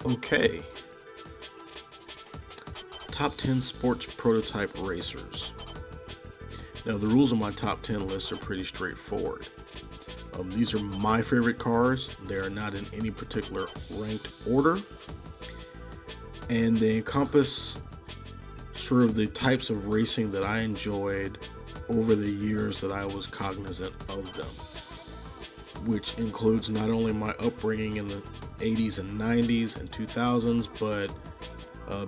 Okay, top 10 sports prototype racers. Now, the rules of my top 10 list are pretty straightforward. These are my favorite cars. They are not in any particular ranked order, and they encompass sort of the types of racing that I enjoyed over the years that I was cognizant of them, which includes not only my upbringing in the 80s and 90s and 2000s, but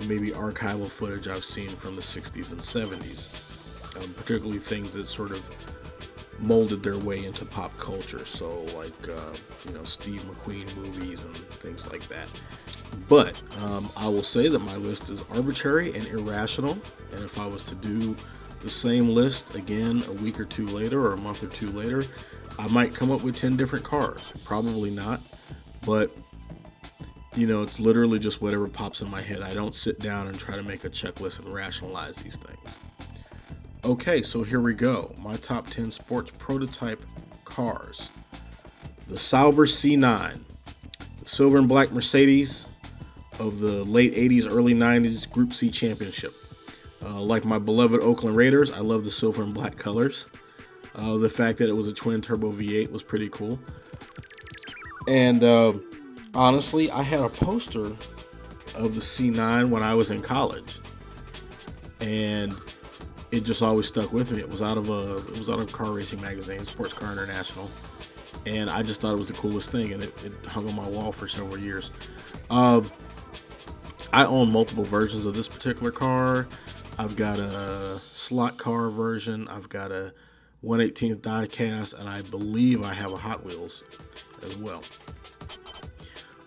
maybe archival footage I've seen from the 60s and 70s, particularly things that sort of molded their way into pop culture, so like Steve McQueen movies and things like that. But I will say that my list is arbitrary and irrational, and if I was to do the same list again a week or two later or a month or two later, I might come up with 10 different cars. Probably not, but it's literally just whatever pops in my head. I don't sit down and try to make a checklist and rationalize these things. Okay, so here we go. My top 10 sports prototype cars. The Sauber C9, the silver and black Mercedes of the late 80s, early 90s Group C championship. Like my beloved Oakland Raiders, I love the silver and black colors. The fact that it was a twin turbo V8 was pretty cool. And honestly, I had a poster of the C9 when I was in college, and it just always stuck with me. It was out of a car racing magazine, Sports Car International, and I just thought it was the coolest thing, and it hung on my wall for several years. I own multiple versions of this particular car. I've got a slot car version, I've got a 1/18th die cast, and I believe I have a Hot Wheels as well.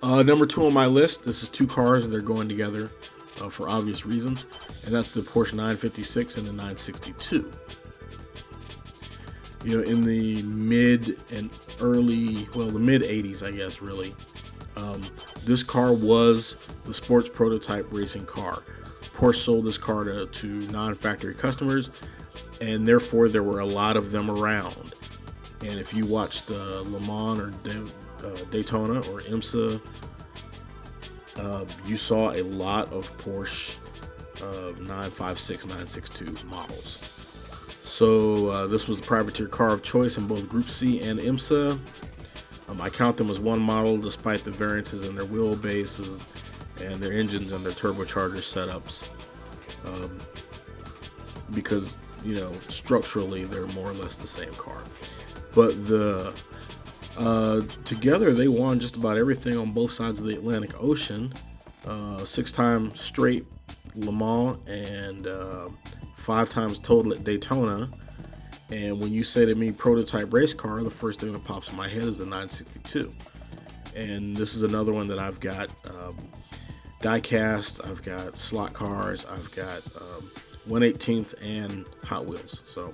Number 2 on my list, this is 2 cars and they're going together for obvious reasons, and that's the Porsche 956 and the 962. In the mid 80s, I guess, really, this car was the sports prototype racing car. Porsche sold this car to non-factory customers, and therefore there were a lot of them around. And if you watched Le Mans or Daytona or IMSA, you saw a lot of Porsche 956, 962 models. So this was the privateer car of choice in both Group C and IMSA. I count them as one model despite the variances in their wheelbases and their engines and their turbocharger setups, because structurally they're more or less the same car. But together they won just about everything on both sides of the Atlantic Ocean. 6-time straight Le Mans and 5 times total at Daytona. And when you say to me prototype race car, the first thing that pops in my head is the 962. And this is another one that I've got die cast, I've got slot cars, I've got 1/18th and Hot Wheels. So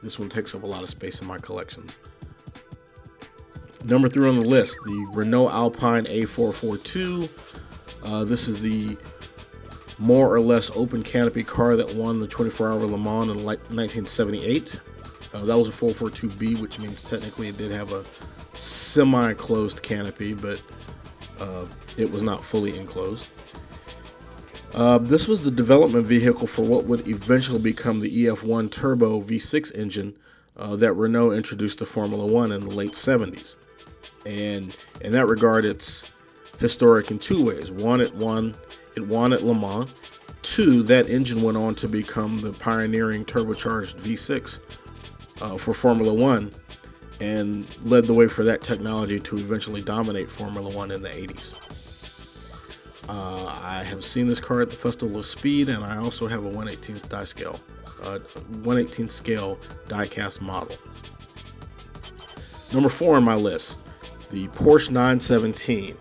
this one takes up a lot of space in my collections. Number 3 on the list, the Renault Alpine A442. This is the more or less open canopy car that won the 24-hour Le Mans in 1978. That was a 442B, which means technically it did have a semi-closed canopy, but it was not fully enclosed. This was the development vehicle for what would eventually become the EF1 turbo V6 engine that Renault introduced to Formula One in the late 70s. And in that regard, it's historic in 2 ways. One, it won at Le Mans. 2, that engine went on to become the pioneering turbocharged V6 for Formula One, and led the way for that technology to eventually dominate Formula One in the 80s. I have seen this car at the Festival of Speed, and I also have a 1/18th die scale, 1/18th scale die-cast model. Number 4 on my list, the Porsche 917.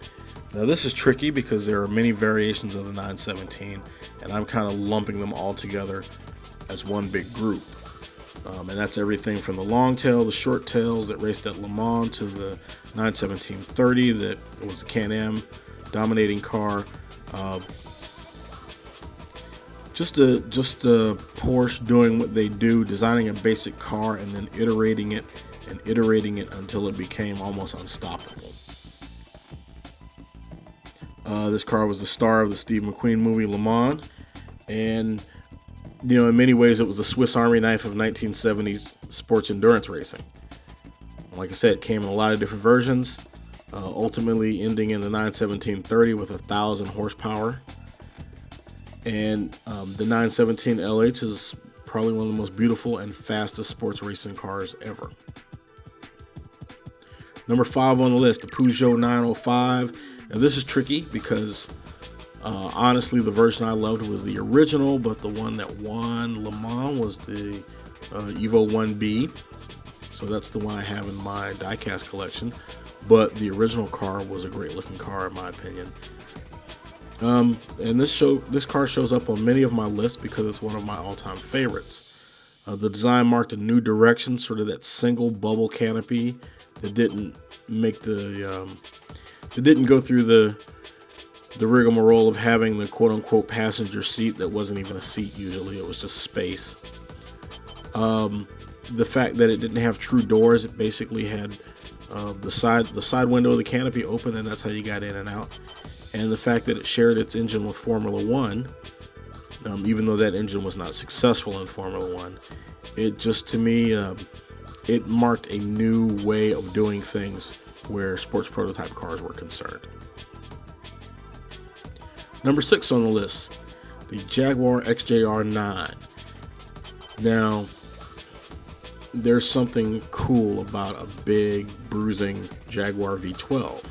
Now this is tricky because there are many variations of the 917, and I'm kind of lumping them all together as one big group. And that's everything from the long tail, the short tails that raced at Le Mans, to the 917-30 that was a Can-Am dominating car. Just a Porsche doing what they do, designing a basic car and then iterating it until it became almost unstoppable. This car was the star of the Steve McQueen movie Le Mans, and in many ways it was the Swiss Army knife of 1970s sports endurance racing. Like I said, it came in a lot of different versions, ultimately ending in the 917-30 with 1,000 horsepower. And the 917 LH is probably one of the most beautiful and fastest sports racing cars ever. Number 5 on the list, the Peugeot 905. Now this is tricky because honestly the version I loved was the original, but the one that won Le Mans was the Evo 1B. So that's the one I have in my diecast collection. But the original car was a great looking car in my opinion. And this car shows up on many of my lists because it's one of my all-time favorites. The design marked a new direction, sort of that single bubble canopy that didn't make that didn't go through the rigmarole of having the quote-unquote passenger seat that wasn't even a seat usually. It was just space. The fact that it didn't have true doors, it basically had the side window of the canopy open, and that's how you got in and out. And the fact that it shared its engine with Formula One, even though that engine was not successful in Formula One, it just, to me, it marked a new way of doing things where sports prototype cars were concerned. Number 6 on the list, the Jaguar XJR9. Now, there's something cool about a big, bruising Jaguar V12.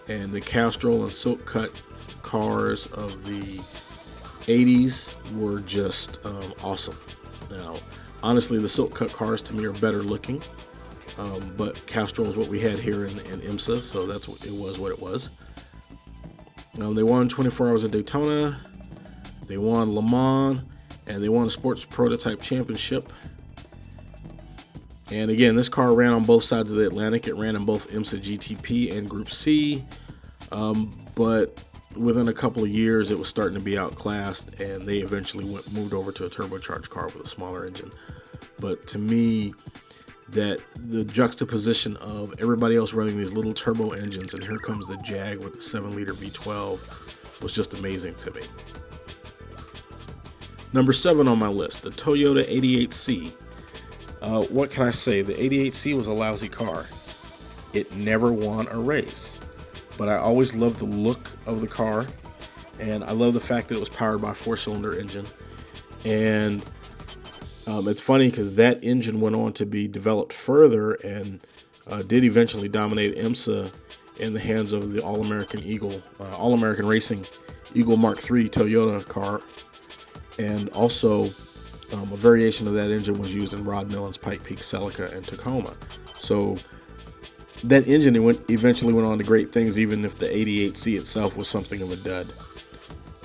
And the Castrol and silk cut cars of the 80s were just awesome. Now, honestly, the silk cut cars to me are better looking, but Castrol is what we had here in IMSA, so that's what it was. They won 24 Hours of Daytona, they won Le Mans, and they won a Sports Prototype Championship. And again, this car ran on both sides of the Atlantic. It ran in both IMSA GTP and Group C, but within a couple of years, it was starting to be outclassed, and they eventually moved over to a turbocharged car with a smaller engine. But to me, that the juxtaposition of everybody else running these little turbo engines, and here comes the Jag with the 7-liter V12, was just amazing to me. Number 7 on my list, the Toyota 88C. What can I say? The 88C was a lousy car. It never won a race, but I always loved the look of the car, and I love the fact that it was powered by a 4-cylinder engine. And it's funny because that engine went on to be developed further and did eventually dominate IMSA in the hands of the All-American Racing Eagle Mark III Toyota car, and also a variation of that engine was used in Rod Millen's Pike Peak, Celica, and Tacoma. So that engine eventually went on to great things, even if the 88C itself was something of a dud.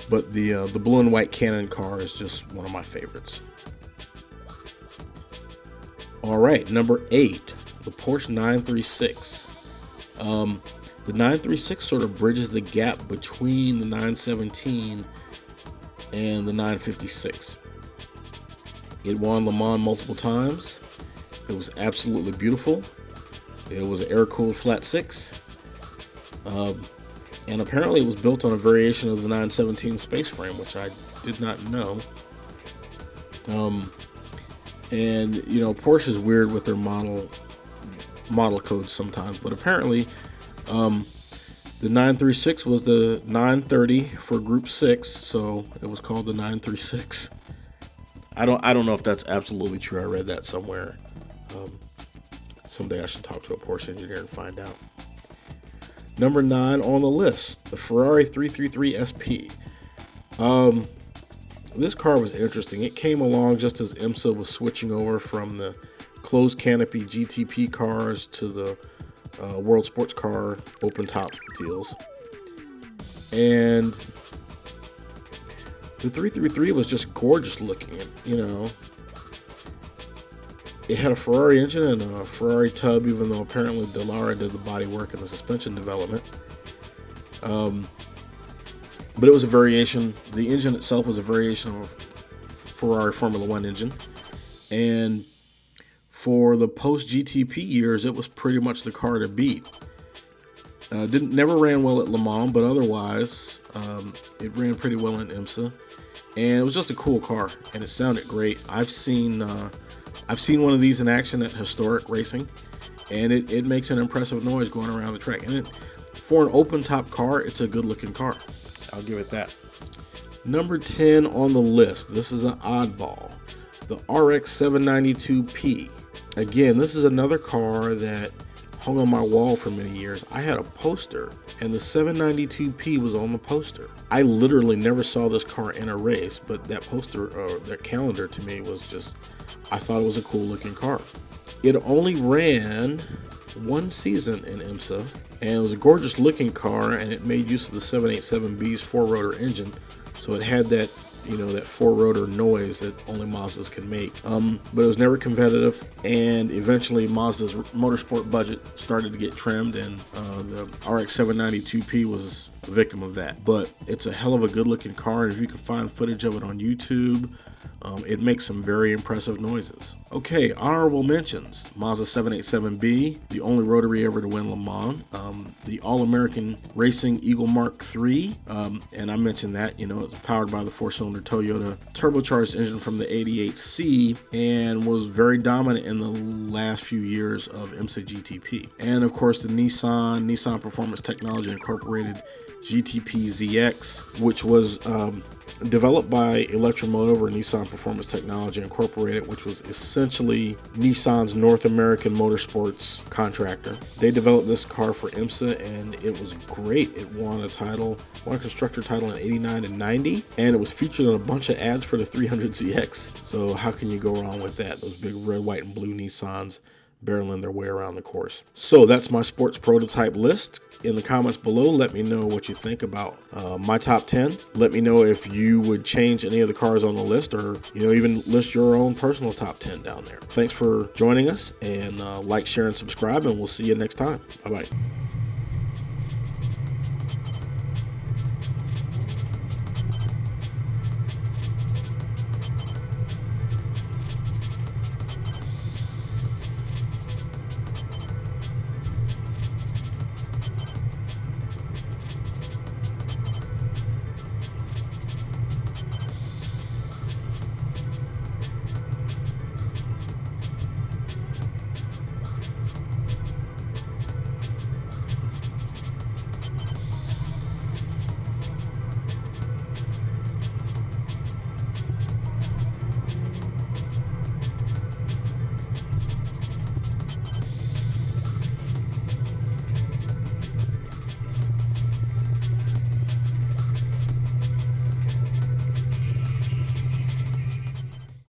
But the blue and white Cannon car is just one of my favorites. All right, number 8, the Porsche 936. The 936 sort of bridges the gap between the 917 and the 956. It won Le Mans multiple times. It was absolutely beautiful. It was an air-cooled flat 6. And apparently it was built on a variation of the 917 space frame, which I did not know. And Porsche is weird with their model codes sometimes, but apparently the 936 was the 930 for Group 6, so it was called the 936. I don't know if that's absolutely true. I read that somewhere. Someday I should talk to a Porsche engineer and find out. Number 9 on the list, the Ferrari 333 SP. This car was interesting. It came along just as IMSA was switching over from the closed canopy GTP cars to the World Sports Car open top deals. And the 333 was just gorgeous looking. It had a Ferrari engine and a Ferrari tub, even though apparently Dallara did the body work and the suspension development. But it was a variation. The engine itself was a variation of a Ferrari Formula One engine. And for the post-GTP years, it was pretty much the car to beat. Never ran well at Le Mans, but otherwise it ran pretty well in IMSA, and it was just a cool car, and it sounded great. I've seen one of these in action at historic racing, and it makes an impressive noise going around the track. And for an open top car, it's a good looking car. I'll give it that. Number 10 on the list. This is an oddball. The RX792P. Again, this is another car that hung on my wall for many years. I had a poster, and the 792P was on the poster. I literally never saw this car in a race, but that poster, or that calendar to me was just, I thought it was a cool looking car. It only ran one season in IMSA, and it was a gorgeous looking car, and it made use of the 787B's 4-rotor engine, so it had that, that 4-rotor noise that only Mazdas can make. But it was never competitive, and eventually Mazda's motorsport budget started to get trimmed, and the RX792P was a victim of that. But it's a hell of a good looking car, and if you can find footage of it on YouTube, it makes some very impressive noises. Okay, honorable mentions: Mazda 787B, the only rotary ever to win Le Mans, the All-American Racing Eagle Mark III, and I mentioned that, it's powered by the 4-cylinder Toyota turbocharged engine from the 88C, and was very dominant in the last few years of IMSA GTP. And of course the Nissan Performance Technology Incorporated GTP ZX, which was developed by Electromotive, or Nissan Performance Technology Incorporated, which was essentially Nissan's North American motorsports contractor. They developed this car for IMSA, and it was great. It won a constructor title in 89 and 90, and it was featured on a bunch of ads for the 300ZX. So how can you go wrong with that? Those big red, white, and blue Nissans barreling their way around the course. So that's my sports prototype list. In the comments below, let me know what you think about my top 10. Let me know if you would change any of the cars on the list, or even list your own personal top 10 down there. Thanks for joining us, and like, share, and subscribe, and we'll see you next time. Bye-bye.